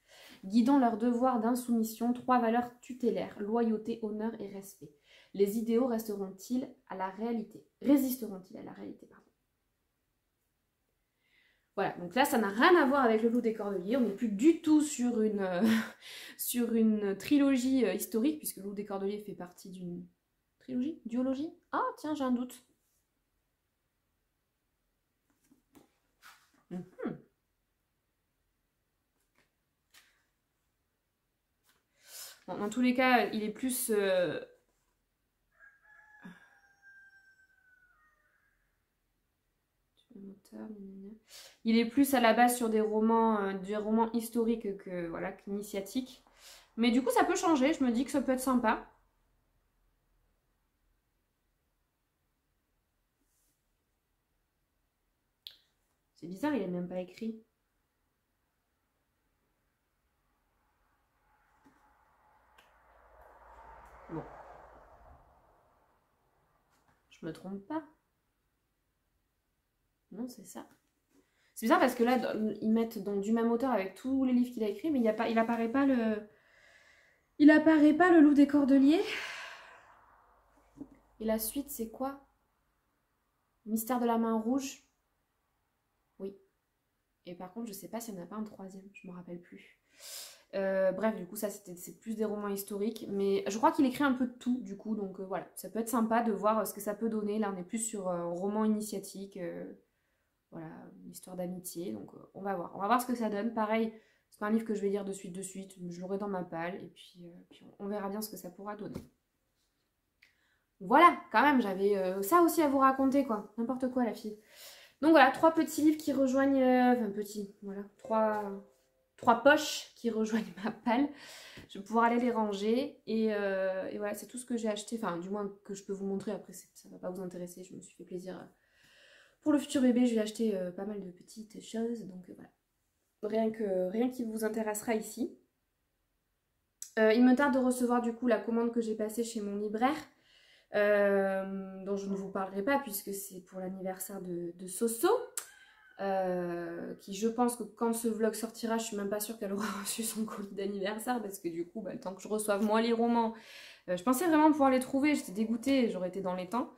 Guidant leur devoir d'insoumission, trois valeurs tutélaires, loyauté, honneur et respect. Les idéaux résisteront-ils à la réalité, pardon. Voilà, donc là ça n'a rien à voir avec Le Loup des Cordeliers, on n'est plus du tout sur une trilogie historique, puisque Le Loup des Cordeliers fait partie d'une trilogie, duologie. Ah tiens, j'ai un doute. Bon, dans tous les cas, il est plus... Il est plus à la base sur des romans historiques que voilà, qu'initiatiques. Mais du coup, ça peut changer. Je me dis que ça peut être sympa. C'est bizarre, il n'a même pas écrit. Bon. Je me trompe pas. Non, c'est ça. C'est bizarre parce que là, ils mettent donc du même auteur avec tous les livres qu'il a écrits, mais il apparaît pas le... Il apparaît pas Le Loup des Cordeliers. Et la suite, c'est quoi? Mystère de la main rouge. Oui. Et par contre, je sais pas s'il n'y en a pas un troisième. Je me rappelle plus. Bref, du coup, ça, c'est plus des romans historiques. Mais je crois qu'il écrit un peu de tout, du coup. Donc voilà, ça peut être sympa de voir ce que ça peut donner. Là, on est plus sur un roman initiatique. Voilà, une histoire d'amitié. Donc on va voir. On va voir ce que ça donne. Pareil, c'est pas un livre que je vais lire de suite. Je l'aurai dans ma palle. Et puis on verra bien ce que ça pourra donner. Voilà, quand même, j'avais ça aussi à vous raconter, quoi. N'importe quoi, la fille. Donc voilà, 3 petits livres qui rejoignent... enfin, petits, voilà. 3 3 poches qui rejoignent ma palle. Je vais pouvoir aller les ranger et voilà, c'est tout ce que j'ai acheté, enfin du moins que je peux vous montrer. Après ça va pas vous intéresser, je me suis fait plaisir. Pour le futur bébé, je vais acheter pas mal de petites choses, donc voilà. Rien qui vous intéressera ici. Il me tarde de recevoir du coup la commande que j'ai passée chez mon libraire, dont je ne vous parlerai pas puisque c'est pour l'anniversaire de Soso. Qui je pense que quand ce vlog sortira, je suis même pas sûre qu'elle aura reçu son colis d'anniversaire parce que du coup, le temps que je reçoive moi les romans, je pensais vraiment pouvoir les trouver, j'étais dégoûtée, j'aurais été dans les temps.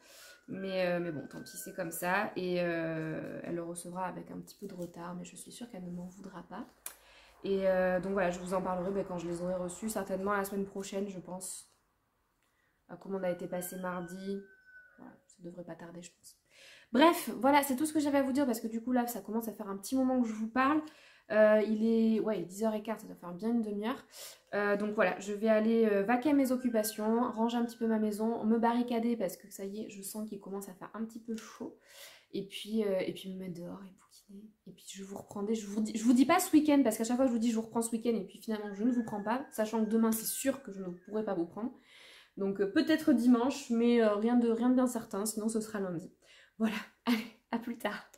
Mais bon, tant pis, c'est comme ça. Et elle le recevra avec un petit peu de retard, mais je suis sûre qu'elle ne m'en voudra pas. Et donc voilà, je vous en parlerai quand je les aurai reçus, certainement la semaine prochaine, je pense. La commande a été passée mardi. Voilà, ça devrait pas tarder, je pense. Bref, voilà, c'est tout ce que j'avais à vous dire parce que du coup là, ça commence à faire un petit moment que je vous parle. Il est 10h15, ça doit faire bien une demi-heure. Donc voilà, je vais aller vaquer à mes occupations, ranger un petit peu ma maison, me barricader parce que ça y est, je sens qu'il commence à faire un petit peu chaud. Et puis me mettre dehors et bouquiner. Et puis je vous reprendrai, je vous dis pas ce week-end parce qu'à chaque fois je vous dis je vous reprends ce week-end et puis finalement je ne vous prends pas, sachant que demain c'est sûr que je ne pourrai pas vous prendre. Donc peut-être dimanche, mais rien de bien certain, sinon ce sera lundi. Voilà, allez, à plus tard.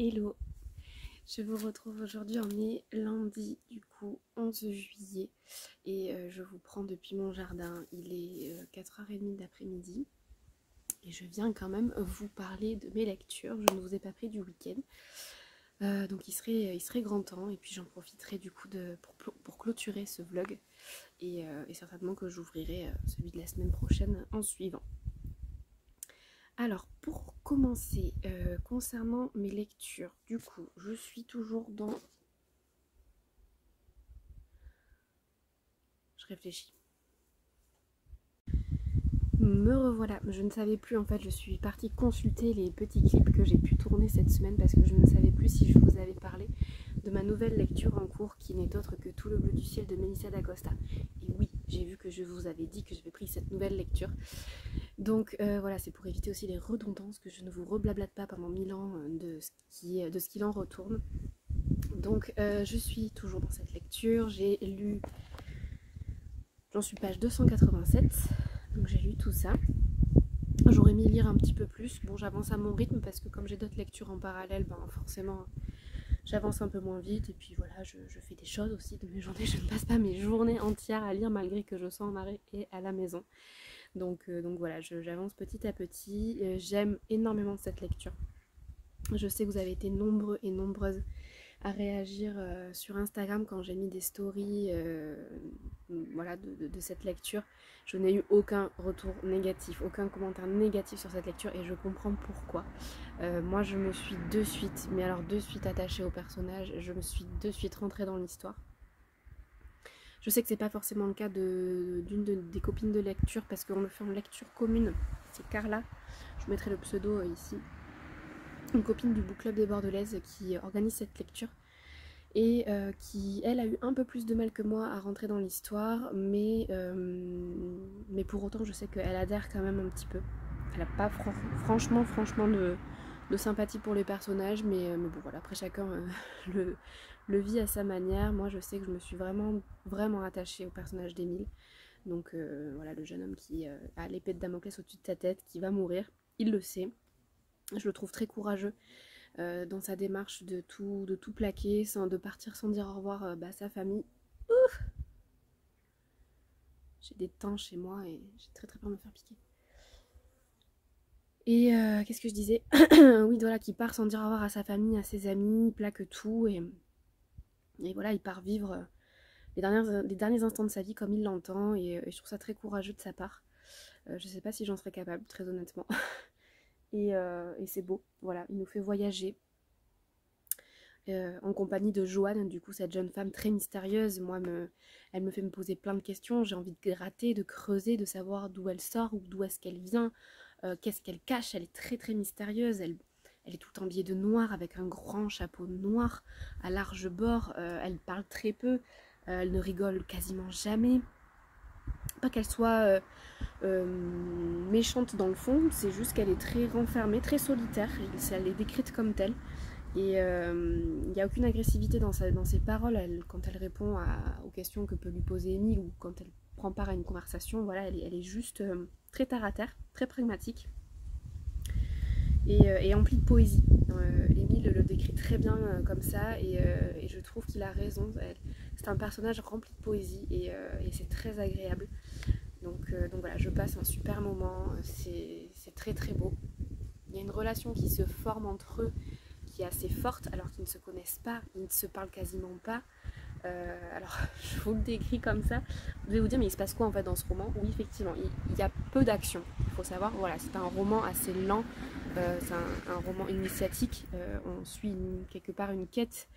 Hello, je vous retrouve aujourd'hui, on est lundi du coup 11 juillet et je vous prends depuis mon jardin, il est 4h30 d'après-midi et je viens quand même vous parler de mes lectures, je ne vous ai pas pris du week-end, donc il serait grand temps et puis j'en profiterai du coup pour clôturer ce vlog et certainement que j'ouvrirai celui de la semaine prochaine en suivant. Alors, pour commencer, concernant mes lectures, du coup, je suis toujours dans... Je réfléchis. Me revoilà, je ne savais plus, en fait, je suis partie consulter les petits clips que j'ai pu tourner cette semaine parce que je ne savais plus si je vous avais parlé de ma nouvelle lecture en cours qui n'est autre que Tout le bleu du ciel de Melissa d'Acosta. Et oui, j'ai vu que je vous avais dit que j'avais pris cette nouvelle lecture. Donc voilà, c'est pour éviter aussi les redondances, que je ne vous reblablate pas pendant 1000 ans de ce qu'il en retourne. Donc je suis toujours dans cette lecture, j'ai lu, j'en suis page 287, donc j'ai lu tout ça. J'aurais mis lire un petit peu plus, bon j'avance à mon rythme parce que comme j'ai d'autres lectures en parallèle, ben forcément j'avance un peu moins vite et puis voilà, je fais des choses aussi de mes journées, je ne passe pas mes journées entières à lire malgré que je sois en arrêt et à la maison. Donc voilà, j'avance petit à petit. J'aime énormément cette lecture. Je sais que vous avez été nombreux et nombreuses à réagir sur Instagram quand j'ai mis des stories voilà, de cette lecture. Je n'ai eu aucun retour négatif, aucun commentaire négatif sur cette lecture et je comprends pourquoi. Moi je me suis de suite, mais alors de suite attachée au personnage, je me suis de suite rentrée dans l'histoire. Je sais que c'est pas forcément le cas d'une des copines de lecture parce qu'on le fait en lecture commune. C'est Carla, je mettrai le pseudo ici. Une copine du book club des Bordelaises qui organise cette lecture et qui, elle, a eu un peu plus de mal que moi à rentrer dans l'histoire, mais pour autant, je sais qu'elle adhère quand même un petit peu. Elle n'a pas franchement de sympathie pour les personnages, mais bon voilà, après chacun le vit à sa manière. Moi je sais que je me suis vraiment attachée au personnage d'Émile. Donc voilà, le jeune homme qui a l'épée de Damoclès au-dessus de sa tête, qui va mourir, il le sait. Je le trouve très courageux dans sa démarche de tout plaquer, de partir sans dire au revoir à sa famille. Ouf, j'ai des teints chez moi et j'ai très très peur de me faire piquer. Et qu'est-ce que je disais? Oui, voilà, qui part sans dire au revoir à sa famille, à ses amis, il plaque tout et voilà, il part vivre les derniers instants de sa vie comme il l'entend et je trouve ça très courageux de sa part. Je sais pas si j'en serais capable, très honnêtement. et c'est beau, voilà, il nous fait voyager. En compagnie de Joanne, du coup cette jeune femme très mystérieuse, elle me fait me poser plein de questions, j'ai envie de gratter, de creuser, de savoir d'où elle sort ou d'où est-ce qu'elle vient, qu'est-ce qu'elle cache, elle est très très mystérieuse, elle est tout habillée de noir avec un grand chapeau noir à large bord, elle parle très peu, elle ne rigole quasiment jamais, pas qu'elle soit méchante dans le fond, c'est juste qu'elle est très renfermée, très solitaire, elle est décrite comme telle. Et il n'y a aucune agressivité dans ses paroles quand elle répond aux questions que peut lui poser Émile ou quand elle prend part à une conversation. Voilà, elle est juste très terre à terre, très pragmatique et emplie de poésie. Émile le décrit très bien comme ça et je trouve qu'il a raison. C'est un personnage rempli de poésie et c'est très agréable. Donc voilà, je passe un super moment, c'est très très beau. Il y a une relation qui se forme entre eux qui est assez forte alors qu'ils ne se connaissent pas, ils ne se parlent quasiment pas. Alors je vous le décris comme ça, vous allez vous dire mais il se passe quoi en fait dans ce roman? Oui effectivement, il y a peu d'action, il faut savoir, voilà, c'est un roman assez lent, c'est un roman initiatique, on suit quelque part une quête,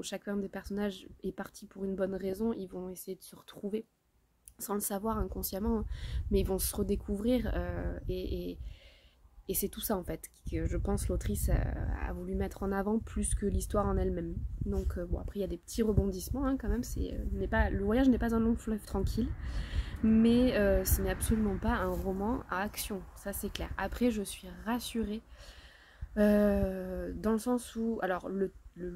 chacun des personnages est parti pour une bonne raison, ils vont essayer de se retrouver sans le savoir inconsciemment, hein, mais ils vont se redécouvrir et c'est tout ça en fait que je pense l'autrice a voulu mettre en avant plus que l'histoire en elle-même. Donc bon, après il y a des petits rebondissements hein, quand même, le voyage n'est pas un long fleuve tranquille, mais ce n'est absolument pas un roman à action, ça c'est clair. Après je suis rassurée dans le sens où, alors le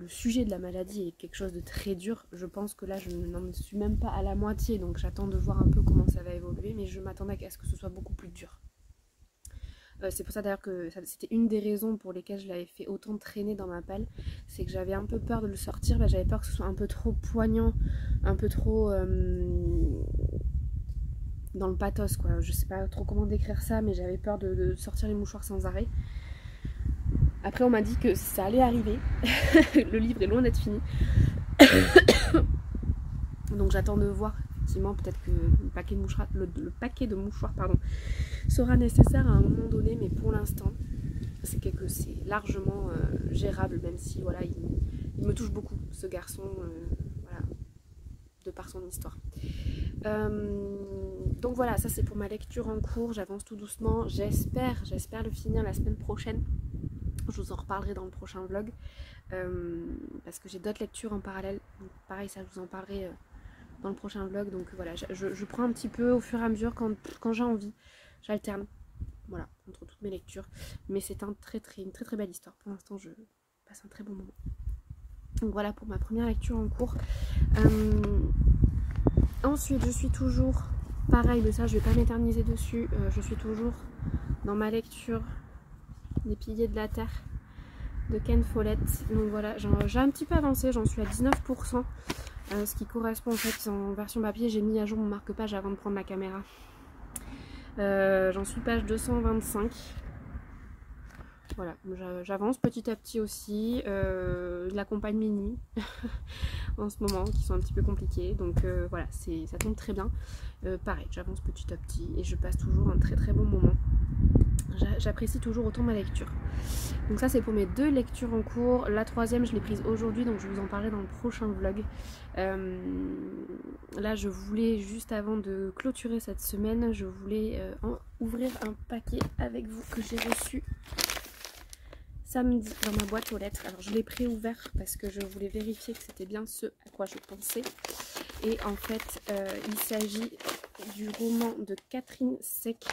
sujet de la maladie est quelque chose de très dur, je pense que là je n'en suis même pas à la moitié, donc j'attends de voir un peu comment ça va évoluer, mais je m'attendais à ce que ce soit beaucoup plus dur. C'est pour ça d'ailleurs que c'était une des raisons pour lesquelles je l'avais fait autant traîner dans ma palle, c'est que j'avais un peu peur de le sortir, j'avais peur que ce soit un peu trop poignant, un peu trop dans le pathos quoi, je sais pas trop comment décrire ça, mais j'avais peur de sortir les mouchoirs sans arrêt. Après on m'a dit que ça allait arriver, le livre est loin d'être fini, donc j'attends de voir. Effectivement, peut-être que le paquet de mouchoirs pardon, sera nécessaire à un moment donné, mais pour l'instant, c'est largement gérable, même si voilà, il me touche beaucoup, ce garçon, voilà, de par son histoire. Donc voilà, ça c'est pour ma lecture en cours, j'avance tout doucement, j'espère le finir la semaine prochaine. Je vous en reparlerai dans le prochain vlog, parce que j'ai d'autres lectures en parallèle, donc pareil, ça je vous en parlerai dans le prochain vlog. Donc voilà, je prends un petit peu au fur et à mesure quand j'ai envie, j'alterne, voilà, entre toutes mes lectures, mais c'est une très très belle histoire. Pour l'instant je passe un très bon moment. Donc voilà pour ma première lecture en cours. Ensuite je suis toujours, pareil, mais ça je vais pas m'éterniser dessus, je suis toujours dans ma lecture des Piliers de la Terre de Ken Follett. Donc voilà, j'ai un petit peu avancé, j'en suis à 19%, ce qui correspond en fait en version papier. J'ai mis à jour mon marque-page avant de prendre ma caméra. J'en suis page 225. Voilà, j'avance petit à petit aussi. La campagne mini en ce moment qui sont un petit peu compliquées, donc voilà, ça tombe très bien. Pareil, j'avance petit à petit et je passe toujours un très très bon moment. J'apprécie toujours autant ma lecture. Donc ça c'est pour mes deux lectures en cours. La troisième je l'ai prise aujourd'hui, donc je vous en parlerai dans le prochain vlog. Là je voulais, juste avant de clôturer cette semaine, je voulais ouvrir un paquet avec vous que j'ai reçu samedi dans ma boîte aux lettres. Alors je l'ai pré-ouvert parce que je voulais vérifier que c'était bien ce à quoi je pensais. Et en fait il s'agit du roman de Catherine Seck,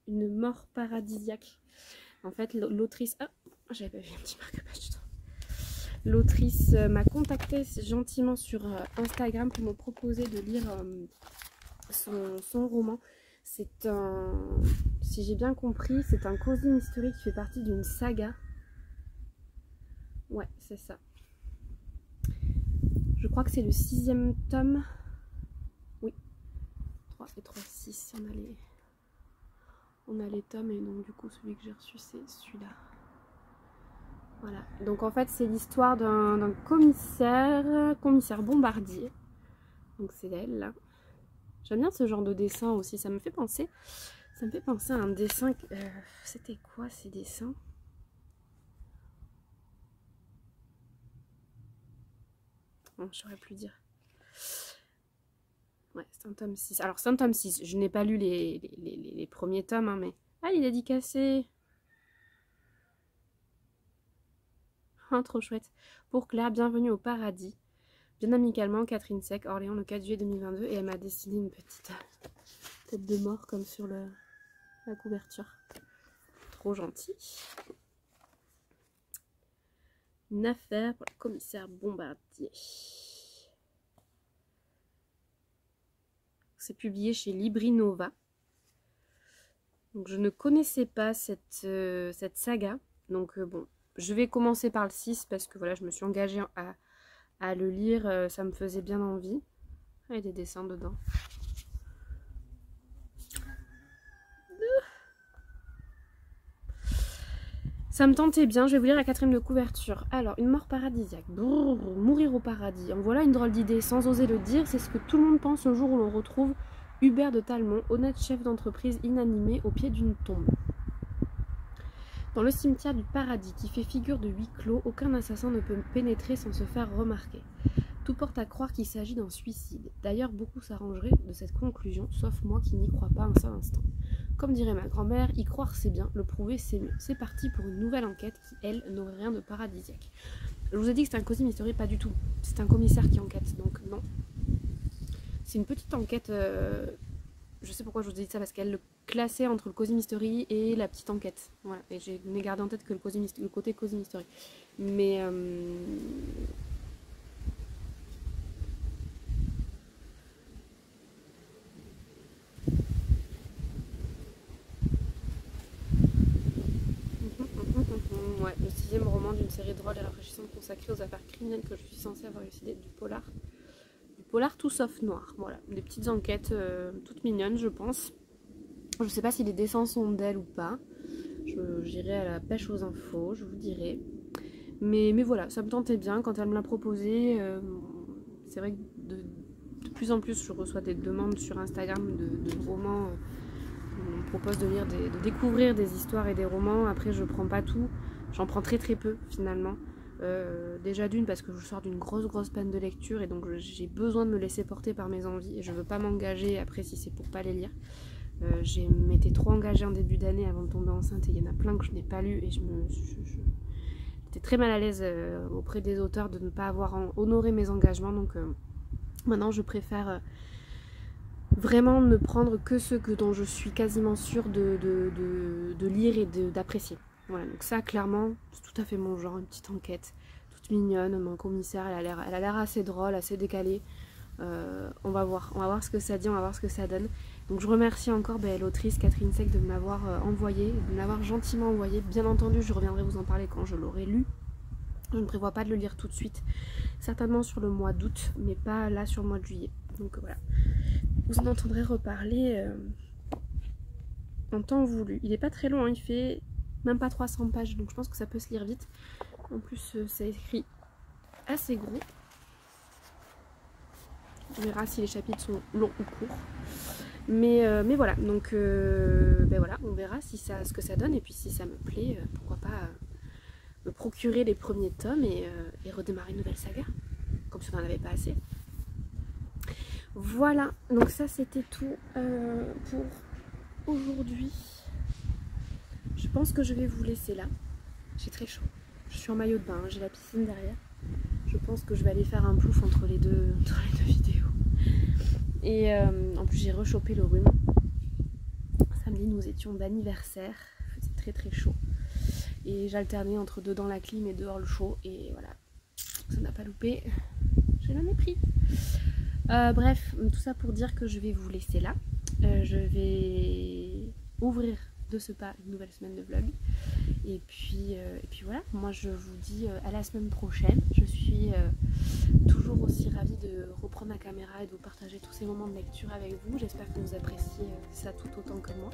Une mort paradisiaque. En fait l'autrice... Ah, j'avais pas vu un petit marque-page. L'autrice m'a contacté gentiment sur Instagram pour me proposer de lire son roman. C'est un... Si j'ai bien compris, c'est un cosy mystery qui fait partie d'une saga. Ouais, c'est ça. Je crois que c'est le 6e tome. Oui. 3 et 3, 6. On a les tomes et donc du coup celui que j'ai reçu c'est celui-là. Voilà, donc en fait c'est l'histoire d'un commissaire Bombardier. Donc c'est elle là. J'aime bien ce genre de dessin aussi, ça me fait penser à un dessin. C'était quoi ces dessins? Bon, je saurais plus dire. Ouais, c'est un tome 6. Alors c'est un tome 6, je n'ai pas lu les premiers tomes, hein, mais... Ah, il est dédicacé. Oh, trop chouette. Pour Claire, bienvenue au paradis. Bien amicalement, Catherine Sec, Orléans, le 4 juillet 2022. Et elle m'a dessiné une petite tête de mort comme sur la couverture. Trop gentil. Une affaire pour le commissaire Bombardier. C'est publié chez Librinova. Donc je ne connaissais pas cette saga. Donc bon, je vais commencer par le 6 parce que voilà, je me suis engagée à le lire. Ça me faisait bien envie. Il y a des dessins dedans. Ça me tentait bien, je vais vous lire la 4e de couverture. Alors, une mort paradisiaque. Brrr, mourir au paradis. En voilà une drôle d'idée, sans oser le dire, c'est ce que tout le monde pense le jour où l'on retrouve Hubert de Talmont, honnête chef d'entreprise inanimé au pied d'une tombe. Dans le cimetière du paradis, qui fait figure de huis clos, aucun assassin ne peut pénétrer sans se faire remarquer. Tout porte à croire qu'il s'agit d'un suicide. D'ailleurs, beaucoup s'arrangeraient de cette conclusion, sauf moi qui n'y crois pas un seul instant. Comme dirait ma grand-mère, y croire c'est bien, le prouver c'est mieux. C'est parti pour une nouvelle enquête qui, elle, n'aurait rien de paradisiaque. Je vous ai dit que c'était un cosy mystery, pas du tout. C'est un commissaire qui enquête, donc non. C'est une petite enquête, je sais pourquoi je vous ai dit ça, parce qu'elle le classait entre le cosy mystery et la petite enquête. Voilà, et j'ai gardé en tête que le côté cosy mystery. Mais... ouais, le 6e roman d'une série drôle et rafraîchissante consacrée aux affaires criminelles que je suis censée avoir élucidées, du polar tout sauf noir. Voilà, des petites enquêtes toutes mignonnes, je pense. Je sais pas si les dessins sont d'elle ou pas. J'irai à la pêche aux infos, je vous dirai. Mais voilà, ça me tentait bien quand elle me l'a proposé. C'est vrai que de plus en plus, je reçois des demandes sur Instagram de romans. On me propose de lire, de découvrir des histoires et des romans. Après, je prends pas tout. J'en prends très peu finalement. Déjà d'une parce que je sors d'une grosse peine de lecture et donc j'ai besoin de me laisser porter par mes envies et je veux pas m'engager après si c'est pour pas les lire. J'ai m'étais trop engagée en début d'année avant de tomber enceinte et il y en a plein que je n'ai pas lu et j'étais très mal à l'aise auprès des auteurs de ne pas avoir honoré mes engagements, donc maintenant je préfère vraiment ne prendre que ceux dont je suis quasiment sûre de lire et d'apprécier. Voilà, donc ça clairement c'est tout à fait mon genre, une petite enquête toute mignonne. Mon commissaire elle a l'air assez drôle, assez décalée. On va voir ce que ça dit, on va voir ce que ça donne. Donc je remercie encore l'autrice Catherine Sec de me l'avoir envoyé, de me l'avoir gentiment envoyé. Bien entendu je reviendrai vous en parler quand je l'aurai lu. Je ne prévois pas de le lire tout de suite, certainement sur le mois d'août, mais pas là sur le mois de juillet. Donc voilà, vous en entendrez reparler en temps voulu. Il n'est pas très long, hein, il fait même pas 300 pages, donc je pense que ça peut se lire vite. En plus c'est écrit assez gros. On verra si les chapitres sont longs ou courts. Mais voilà, donc voilà, on verra ce que ça donne. Et puis si ça me plaît, pourquoi pas me procurer les premiers tomes et redémarrer une nouvelle saga. Comme si on n'en avait pas assez. Voilà, donc ça c'était tout pour aujourd'hui. Je pense que je vais vous laisser là. J'ai très chaud. Je suis en maillot de bain, j'ai la piscine derrière. Je pense que je vais aller faire un plouf entre les deux vidéos. Et en plus j'ai rechopé le rhume. Samedi nous étions d'anniversaire. Il faisait très chaud. Et j'alternais entre dedans la clim et dehors le chaud. Et voilà, ça n'a pas loupé. J'ai le mépris. Bref, tout ça pour dire que je vais vous laisser là. Je vais ouvrir de ce pas une nouvelle semaine de vlog. Et puis voilà, moi je vous dis à la semaine prochaine. Je suis toujours aussi ravie de reprendre ma caméra et de vous partager tous ces moments de lecture avec vous. J'espère que vous appréciez ça tout autant que moi.